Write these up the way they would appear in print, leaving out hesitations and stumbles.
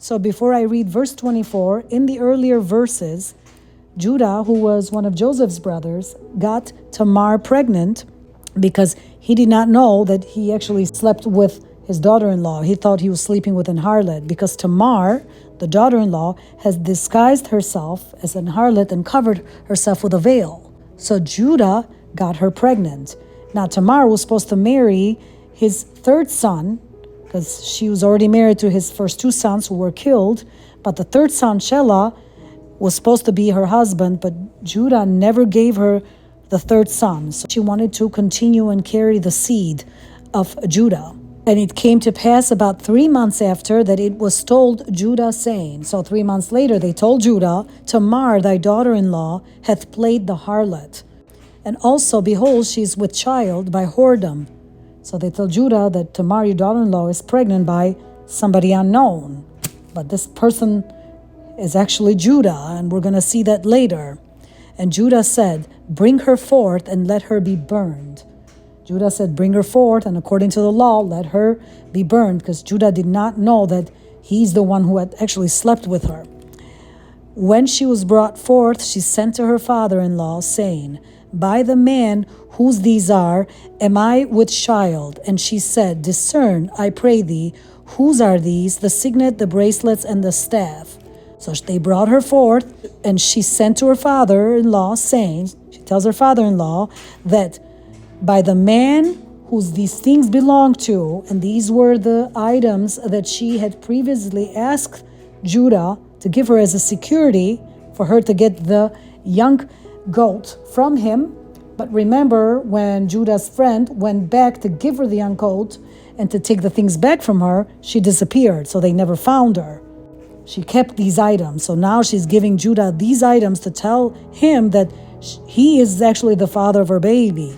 So before I read verse 24, in the earlier verses, Judah, who was one of Joseph's brothers, got Tamar pregnant because he did not know that he actually slept with his daughter-in-law. He thought he was sleeping with an harlot because Tamar, the daughter-in-law, has disguised herself as an harlot and covered herself with a veil. So Judah got her pregnant. Now Tamar was supposed to marry his third son because she was already married to his first two sons who were killed. But the third son, Shelah, was supposed to be her husband, but Judah never gave her the third son. So she wanted to continue and carry the seed of Judah. And it came to pass about 3 months after that it was told Judah, saying, so 3 months later they told Judah, Tamar, thy daughter-in-law, hath played the harlot. And also, behold, she is with child by whoredom. So they told Judah that Tamar, your daughter-in-law, is pregnant by somebody unknown. But this person is actually Judah, and we're going to see that later. And Judah said, bring her forth and let her be burned. Judah said, bring her forth, and according to the law, let her be burned, because Judah did not know that he's the one who had actually slept with her. When she was brought forth, she sent to her father-in-law, saying, by the man whose these are, am I with child? And she said, discern, I pray thee, whose are these, the signet, the bracelets, and the staff? So they brought her forth, and she sent to her father-in-law, saying, she tells her father-in-law that by the man whose these things belong to, and these were the items that she had previously asked Judah to give her as a security for her to get the young goat from him. But remember, when Judah's friend went back to give her the young goat and to take the things back from her, she disappeared, so they never found her. She kept these items, so now she's giving Judah these items to tell him that he is actually the father of her baby.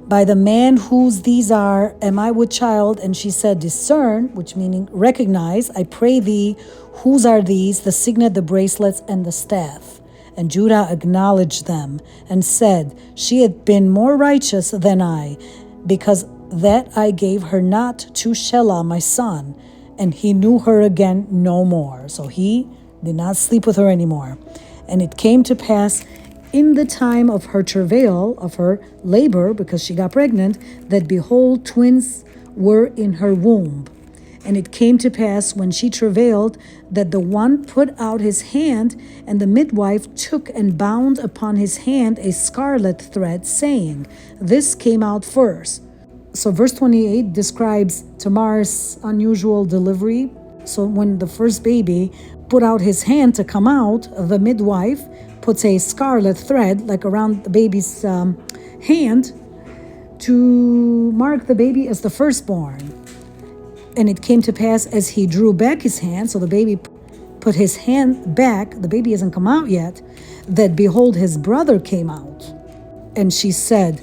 By the man whose these are, am I with child? And she said, discern, which meaning recognize, I pray thee, whose are these, the signet, the bracelets, and the staff? And Judah acknowledged them and said, she had been more righteous than I, because that I gave her not to Shelah my son, and he knew her again no more. So he did not sleep with her anymore. And it came to pass in the time of her travail, of her labor, because she got pregnant, that behold, twins were in her womb. And it came to pass when she travailed that the one put out his hand, and the midwife took and bound upon his hand a scarlet thread, saying, this came out first. So verse 28 describes Tamar's unusual delivery. So when the first baby put out his hand to come out, the midwife puts a scarlet thread like around the baby's hand to mark the baby as the firstborn. And it came to pass as he drew back his hand, so the baby put his hand back, the baby hasn't come out yet, that behold, his brother came out. And she said,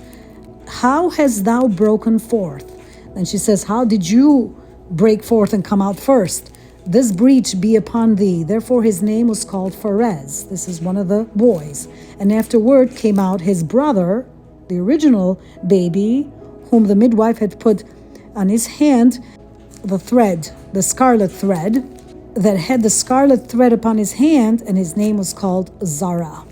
how hast thou broken forth? And she says, how did you break forth and come out first? This breach be upon thee. Therefore his name was called Pharez. This is one of the boys. And afterward came out his brother, the original baby, whom the midwife had put on his hand the thread, the scarlet thread, that had the scarlet thread upon his hand, and his name was called Zara.